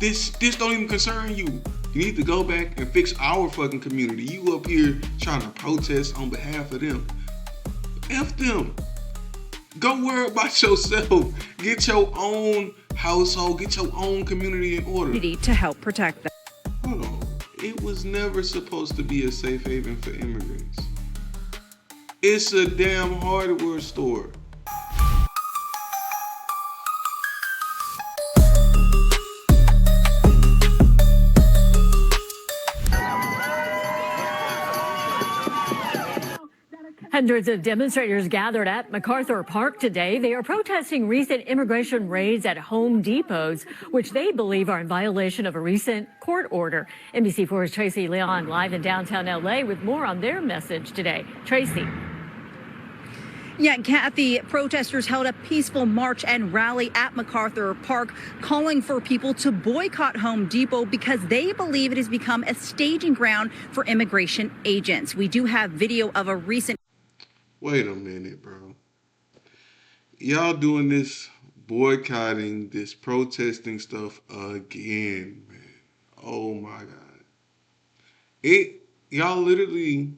This don't even concern you. You need to go back and fix our fucking community. You up here trying to protest on behalf of them. F them. Go worry about yourself. Get your own household. Get your own community in order. To help protect them. Hold on. It was never supposed to be a safe haven for immigrants. It's a damn hardware store. Hundreds of demonstrators gathered at MacArthur Park today. They are protesting recent immigration raids at Home Depots, which they believe are in violation of a recent court order. NBC4's Tracy Leon live in downtown L.A. with more on their message today. Tracy. Yeah, Kathy, protesters held a peaceful march and rally at MacArthur Park, calling for people to boycott Home Depot because they believe it has become a staging ground for immigration agents. We do have video of a recent... Wait a minute, bro. Y'all doing this boycotting, this protesting stuff again, man. Oh my God. Y'all literally,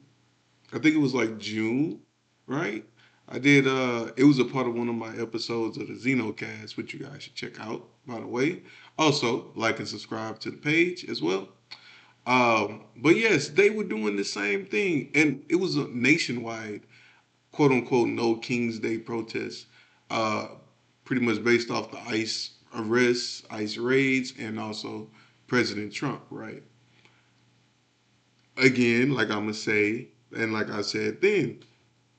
I think it was like June, right? I did, it was a part of one of my episodes of the Xenocast, which you guys should check out, by the way. Also, like and subscribe to the page as well. But yes, they were doing the same thing. And it was a nationwide, quote unquote, no King's Day protest, pretty much based off the ICE arrests, ICE raids, and also President Trump, right? Again, like I'm going to say, and like I said then,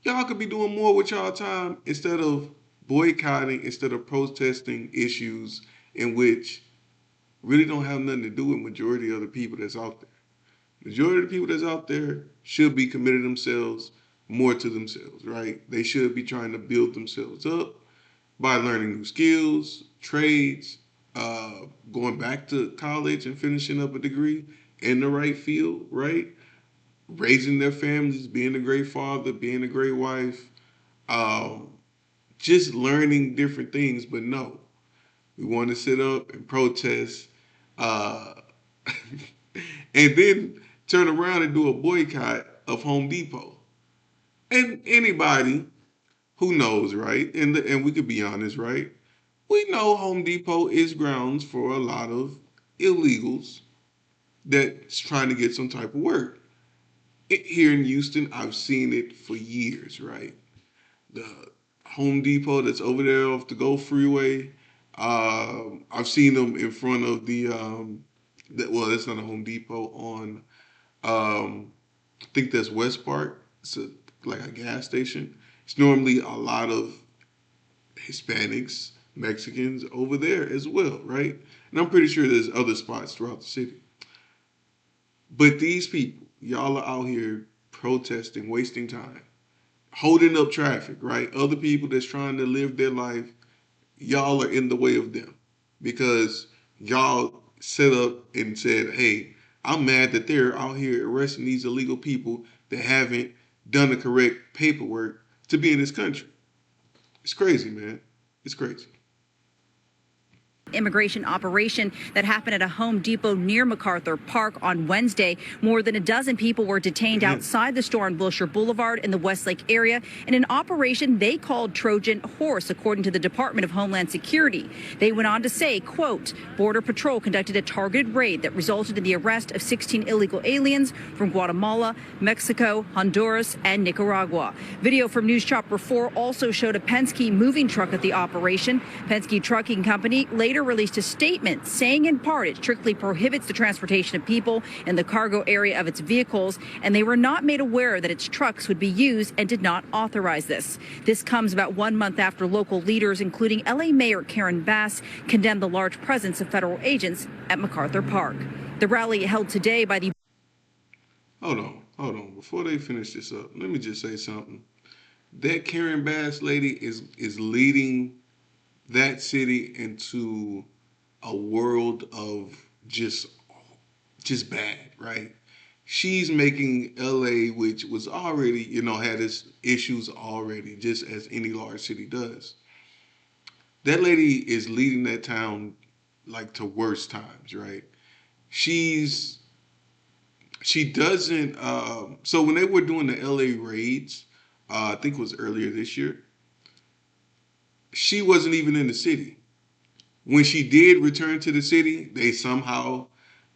y'all could be doing more with y'all time instead of boycotting, instead of protesting issues in which really don't have nothing to do with majority of the people that's out there. Majority of the people that's out there should be committed themselves more to themselves, right? They should be trying to build themselves up by learning new skills, trades, going back to college and finishing up a degree in the right field, right? Raising their families, being a great father, being a great wife, just learning different things. But no, we want to sit up and protest, and then turn around and do a boycott of Home Depot. And anybody who knows, right? And we could be honest, right? We know Home Depot is grounds for a lot of illegals that's trying to get some type of work. Here in Houston, I've seen it for years, right? The Home Depot that's over there off the Gulf Freeway. I've seen them in front of well, that's not a Home Depot on, I think that's West Park. It's like a gas station. It's normally a lot of Hispanics, Mexicans over there as well, right? And I'm pretty sure there's other spots throughout the city. But these people, y'all are out here protesting, wasting time, holding up traffic, right? Other people that's trying to live their life, y'all are in the way of them because y'all set up and said, hey, I'm mad that they're out here arresting these illegal people that haven't done the correct paperwork to be in this country. It's crazy, man. It's crazy. Immigration operation that happened at a Home Depot near MacArthur Park on Wednesday. More than a dozen people were detained outside the store on Wilshire Boulevard in the Westlake area in an operation they called Trojan Horse, according to the Department of Homeland Security. They went on to say, quote, Border Patrol conducted a targeted raid that resulted in the arrest of 16 illegal aliens from Guatemala, Mexico, Honduras, and Nicaragua. Video from News Chopper 4 also showed a Penske moving truck at the operation. Penske Trucking Company later released a statement saying in part it strictly prohibits the transportation of people in the cargo area of its vehicles, and they were not made aware that its trucks would be used and did not authorize this. This comes about 1 month after local leaders, including L.A. Mayor Karen Bass, condemned the large presence of federal agents at MacArthur Park. The rally held today by the... Hold on. Before they finish this up, let me just say something. That Karen Bass lady is leading that city into a world of just bad, right? She's making LA, which was already, had its issues already, just as any large city does. That lady is leading that town like to worse times, right? She's she doesn't. So when they were doing the LA raids, I think it was earlier this year, she wasn't even in the city. When she did return to the city, they somehow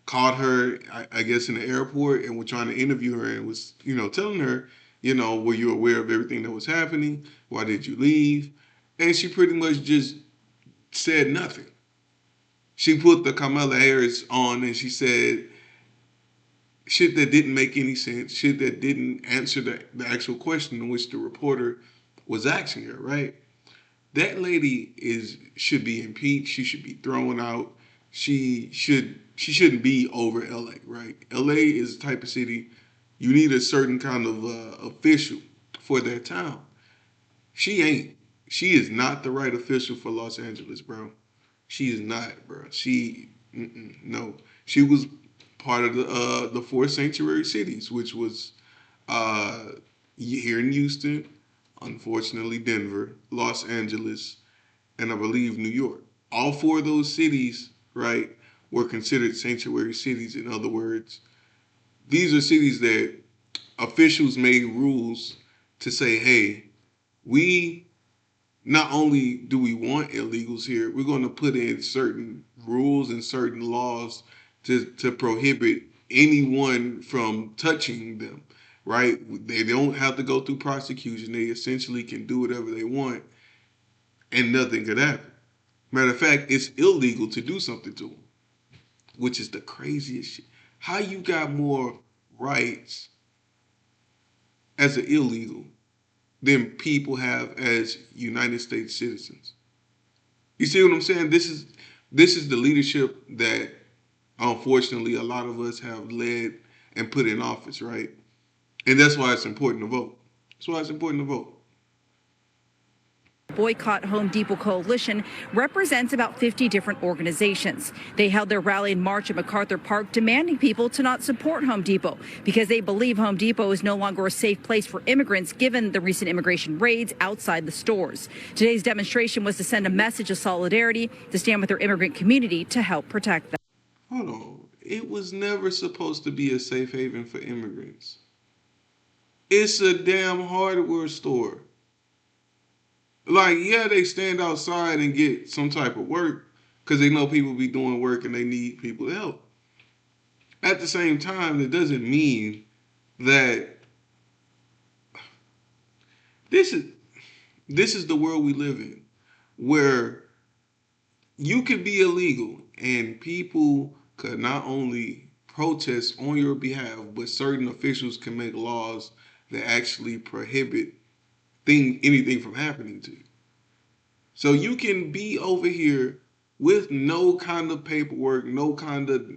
caught her, I guess, in the airport and were trying to interview her and was, telling her, were you aware of everything that was happening? Why did you leave? And she pretty much just said nothing. She put the Kamala Harris on and she said shit that didn't make any sense, shit that didn't answer the actual question in which the reporter was asking her, right? That lady should be impeached. She should be thrown out. She shouldn't be over LA, right? LA is the type of city you need a certain kind of official for that town. She ain't. She is not the right official for Los Angeles, bro. She is not, bro. No. She was part of the four sanctuary cities, which was uh, here in Houston, unfortunately Denver, Los Angeles, and I believe New York. All four of those cities, right, were considered sanctuary cities. In other words, these are cities that officials made rules to say, hey, we not only do we want illegals here, we're going to put in certain rules and certain laws to prohibit anyone from touching them, right? They don't have to go through prosecution. They essentially can do whatever they want and nothing could happen. Matter of fact, it's illegal to do something to them, which is the craziest shit. How you got more rights as an illegal than people have as United States citizens? You see what I'm saying? This is the leadership that unfortunately a lot of us have led and put in office, right? And that's why it's important to vote. That's why it's important to vote. Boycott Home Depot Coalition represents about 50 different organizations. They held their rally and march at MacArthur Park demanding people to not support Home Depot because they believe Home Depot is no longer a safe place for immigrants given the recent immigration raids outside the stores. Today's demonstration was to send a message of solidarity to stand with their immigrant community to help protect them. Hold on. It was never supposed to be a safe haven for immigrants. It's a damn hardware store. Like, yeah, they stand outside and get some type of work because they know people be doing work and they need people to help. At the same time, it doesn't mean that this is this is the world we live in, where you could be illegal and people could not only protest on your behalf, but certain officials can make laws that actually prohibit anything from happening to you. So you can be over here with no kind of paperwork, no kind of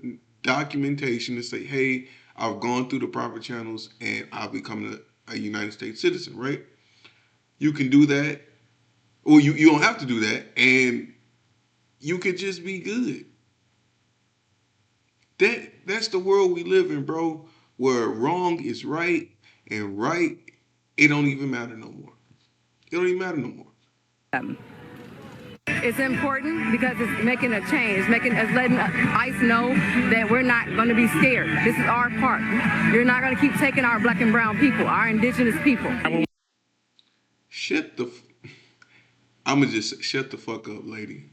documentation to say, hey, I've gone through the proper channels and I've become a United States citizen, right? You can do that. Or you don't have to do that. And you could just be good. That's the world we live in, bro, where wrong is right and right, it don't even matter no more. It don't even matter no more. It's important because it's making a change. It's letting ICE know that we're not going to be scared. This is our part. You're not going to keep taking our black and brown people, our indigenous people. I'ma just shut the fuck up, lady.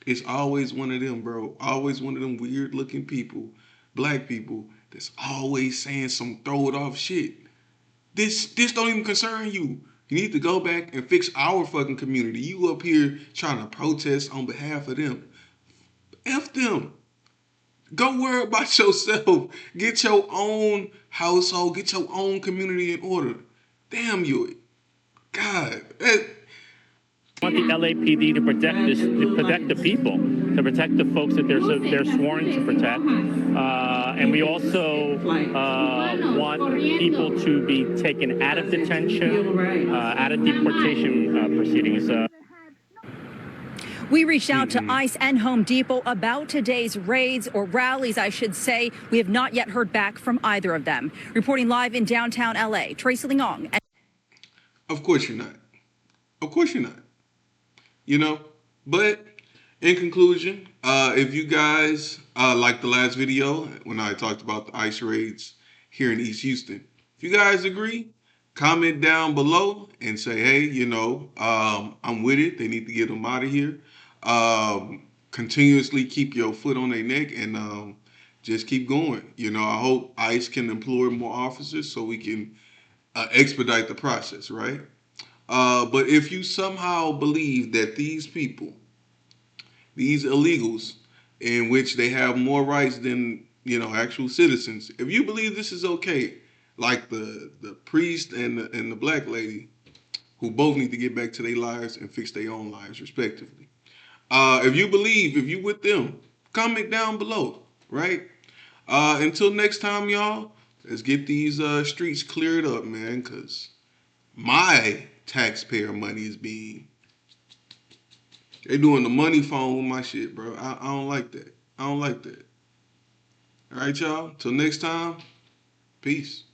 It's always one of them, bro. Always one of them weird looking people, black people, that's always saying some throw it off shit. This don't even concern you. You need to go back and fix our fucking community. You up here trying to protest on behalf of them. F them. Go worry about yourself. Get your own household. Get your own community in order. Damn you. God. I want the LAPD to protect the people, to protect the folks that they're sworn to protect, and we also want people to be taken out of detention, out of deportation proceedings. We reached out to ICE and Home Depot about today's raids, or rallies, I should say. We have not yet heard back from either of them. Reporting live in downtown LA, Tracy Lingong. Of course you're not. Of course you're not. But In conclusion, if you guys like the last video when I talked about the ICE raids here in East Houston, if you guys agree, comment down below and say, hey, I'm with it. They need to get them out of here. Continuously keep your foot on their neck and just keep going. I hope ICE can employ more officers so we can expedite the process, right? But if you somehow believe that these illegals, in which they have more rights than actual citizens, if you believe this is okay, like the priest and the black lady, who both need to get back to their lives and fix their own lives respectively. If you with them, comment down below, right? Until next time, y'all, let's get these streets cleared up, man, because my taxpayer money is being they doing the money phone with my shit, bro. I don't like that. I don't like that. All right, y'all. Till next time. Peace.